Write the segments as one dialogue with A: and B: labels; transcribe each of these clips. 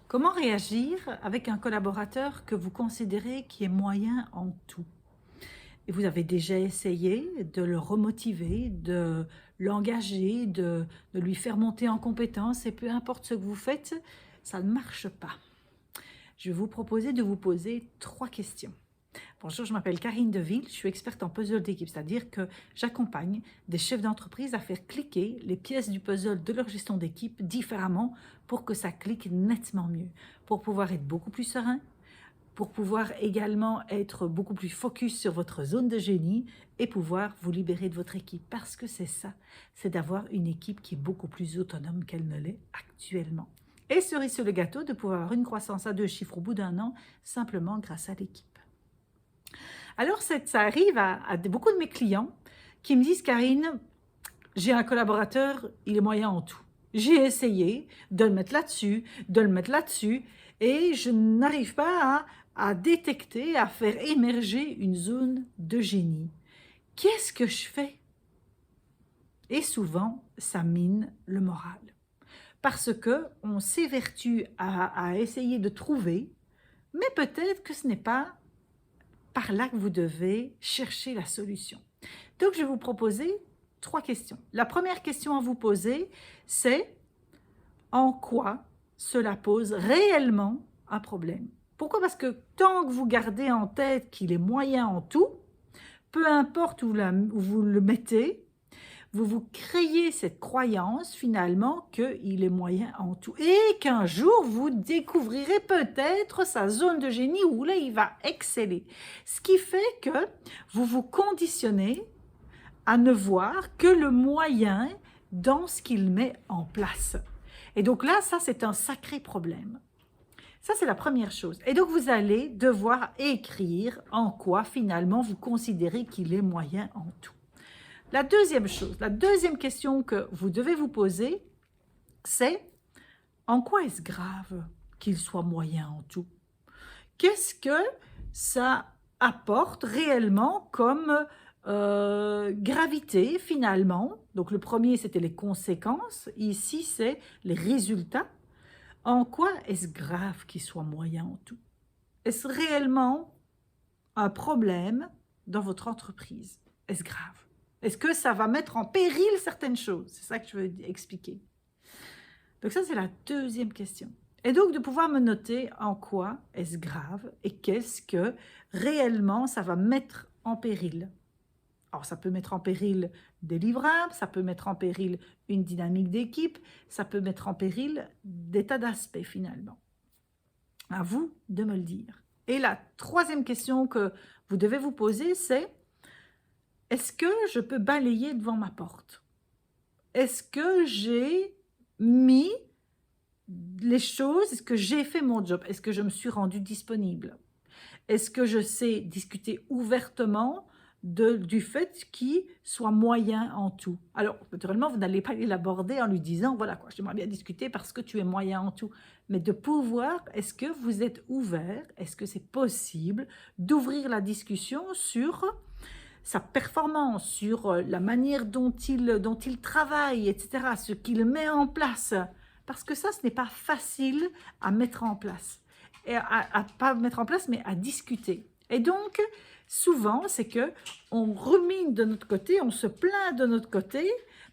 A: Comment réagir avec un collaborateur que vous considérez qui est moyen en tout? Et vous avez déjà essayé de le remotiver, de l'engager, de lui faire monter en compétence et peu importe ce que vous faites, ça ne marche pas. Je vais vous proposer de vous poser 3 questions. Bonjour, je m'appelle Karine Deville, je suis experte en puzzle d'équipe, c'est-à-dire que j'accompagne des chefs d'entreprise à faire cliquer les pièces du puzzle de leur gestion d'équipe différemment pour que ça clique nettement mieux, pour pouvoir être beaucoup plus serein, pour pouvoir également être beaucoup plus focus sur votre zone de génie et pouvoir vous libérer de votre équipe. Parce que c'est ça, c'est d'avoir une équipe qui est beaucoup plus autonome qu'elle ne l'est actuellement. Et cerise sur le gâteau, de pouvoir avoir une croissance à 2 chiffres au bout d'un an, simplement grâce à l'équipe. Alors, ça arrive à beaucoup de mes clients qui me disent, Karine, j'ai un collaborateur, il est moyen en tout. J'ai essayé de le mettre là-dessus, de le mettre là-dessus, et je n'arrive pas à détecter, à faire émerger une zone de génie. Qu'est-ce que je fais? Et souvent, ça mine le moral. Parce qu'on s'évertue à essayer de trouver, mais peut-être que ce n'est pas par là que vous devez chercher la solution. Donc, je vais vous proposer 3 questions. La première question à vous poser, c'est en quoi cela pose réellement un problème? Pourquoi? Parce que tant que vous gardez en tête qu'il est moyen en tout, peu importe où vous le mettez, vous vous créez cette croyance finalement qu'il est moyen en tout et qu'un jour vous découvrirez peut-être sa zone de génie où là il va exceller. Ce qui fait que vous vous conditionnez à ne voir que le moyen dans ce qu'il met en place. Et donc là, ça c'est un sacré problème. Ça, c'est la première chose. Et donc, vous allez devoir écrire en quoi, finalement, vous considérez qu'il est moyen en tout. La deuxième chose, la deuxième question que vous devez vous poser, c'est en quoi est-ce grave qu'il soit moyen en tout? Qu'est-ce que ça apporte réellement comme gravité finalement? Donc le premier, c'était les conséquences. Ici, c'est les résultats. En quoi est-ce grave qu'il soit moyen en tout? Est-ce réellement un problème dans votre entreprise? Est-ce grave? Est-ce que ça va mettre en péril certaines choses? C'est ça que je veux expliquer. Donc ça, c'est la deuxième question. Et donc, de pouvoir me noter en quoi est-ce grave et qu'est-ce que réellement ça va mettre en péril. Alors, ça peut mettre en péril des livrables, ça peut mettre en péril une dynamique d'équipe, ça peut mettre en péril des tas d'aspects finalement. À vous de me le dire. Et la troisième question que vous devez vous poser, c'est est-ce que je peux balayer devant ma porte? Est-ce que j'ai mis les choses? Est-ce que j'ai fait mon job? Est-ce que je me suis rendue disponible? Est-ce que je sais discuter ouvertement du fait qu'il soit moyen en tout? Alors, naturellement, vous n'allez pas l'aborder en lui disant, voilà quoi, j'aimerais bien discuter parce que tu es moyen en tout. Mais de pouvoir, est-ce que vous êtes ouvert? Est-ce que c'est possible d'ouvrir la discussion sur sa performance, sur la manière dont il travaille, etc., ce qu'il met en place? Parce que ça, ce n'est pas facile à mettre en place. Et à pas mettre en place, mais à discuter. Et donc, souvent, c'est que on rumine de notre côté, on se plaint de notre côté,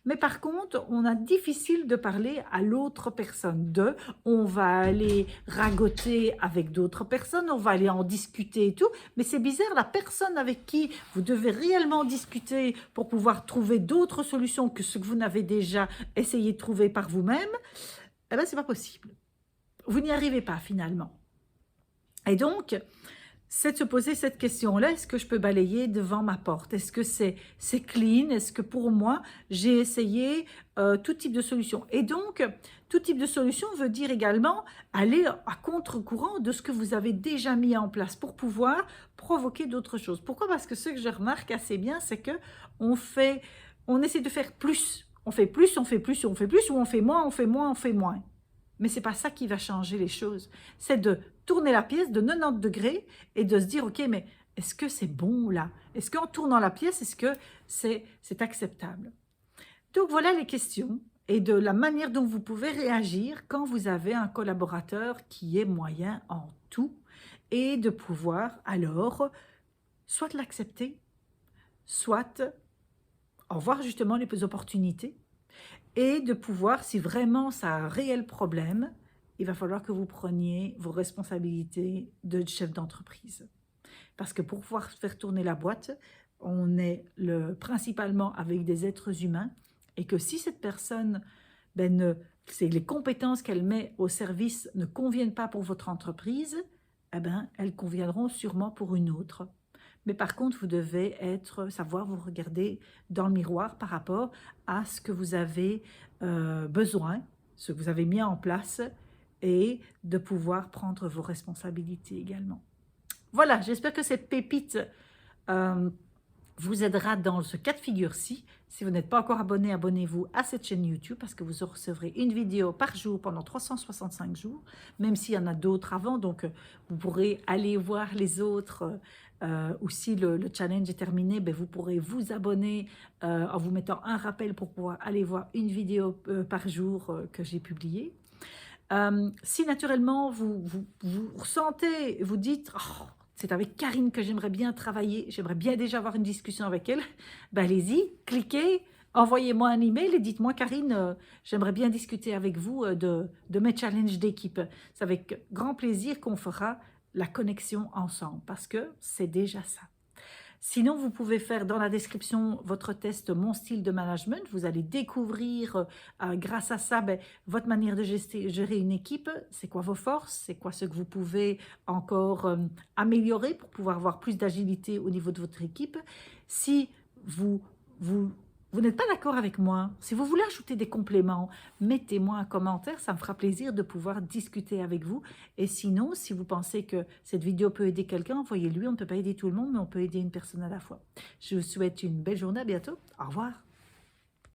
A: mais par contre, on a difficile de parler à l'autre personne. On va aller ragoter avec d'autres personnes, on va aller en discuter et tout, mais c'est bizarre, la personne avec qui vous devez réellement discuter pour pouvoir trouver d'autres solutions que ce que vous n'avez déjà essayé de trouver par vous-même, eh bien, c'est pas possible. Vous n'y arrivez pas finalement. Et donc, c'est de se poser cette question-là, est-ce que je peux balayer devant ma porte? Est-ce que c'est clean? Est-ce que pour moi, j'ai essayé tout type de solution? Et donc, tout type de solution veut dire également aller à contre-courant de ce que vous avez déjà mis en place pour pouvoir provoquer d'autres choses. Pourquoi? Parce que ce que je remarque assez bien, c'est que on essaie de faire plus. On fait plus, on fait plus, on fait plus, ou on fait moins, on fait moins, on fait moins. Mais ce n'est pas ça qui va changer les choses. C'est de tourner la pièce de 90 degrés et de se dire, OK, mais est-ce que c'est bon là? Est-ce qu'en tournant la pièce, est-ce que c'est acceptable? Donc voilà les questions. et de la manière dont vous pouvez réagir quand vous avez un collaborateur qui est moyen en tout et de pouvoir alors soit l'accepter, soit en voir justement les opportunités et de pouvoir, si vraiment ça a un réel problème, il va falloir que vous preniez vos responsabilités de chef d'entreprise. Parce que pour pouvoir faire tourner la boîte, on est principalement avec des êtres humains et que si cette personne, les compétences qu'elle met au service ne conviennent pas pour votre entreprise, elles conviendront sûrement pour une autre. Mais par contre, vous devez savoir vous regarder dans le miroir par rapport à ce que vous avez besoin, ce que vous avez mis en place et de pouvoir prendre vos responsabilités également. Voilà, j'espère que cette pépite vous aidera dans ce cas de figure-ci. Si vous n'êtes pas encore abonné, abonnez-vous à cette chaîne YouTube parce que vous recevrez une vidéo par jour pendant 365 jours, même s'il y en a d'autres avant. Donc, vous pourrez aller voir les autres ou si le challenge est terminé, vous pourrez vous abonner en vous mettant un rappel pour pouvoir aller voir une vidéo par jour que j'ai publiée. Si naturellement vous ressentez, vous dites oh, c'est avec Karine que j'aimerais bien travailler, j'aimerais bien déjà avoir une discussion avec elle, allez-y, cliquez, envoyez-moi un email et dites-moi Karine, j'aimerais bien discuter avec vous de mes challenges d'équipe. C'est avec grand plaisir qu'on fera la connexion ensemble parce que c'est déjà ça. Sinon, vous pouvez faire dans la description votre test Mon style de management. Vous allez découvrir grâce à ça votre manière de gérer une équipe. C'est quoi vos forces? C'est quoi ce que vous pouvez encore améliorer pour pouvoir avoir plus d'agilité au niveau de votre équipe? Si vous n'êtes pas d'accord avec moi, si vous voulez ajouter des compléments, mettez-moi un commentaire, ça me fera plaisir de pouvoir discuter avec vous. Et sinon, si vous pensez que cette vidéo peut aider quelqu'un, envoyez-lui. On ne peut pas aider tout le monde, mais on peut aider une personne à la fois. Je vous souhaite une belle journée, à bientôt. Au revoir.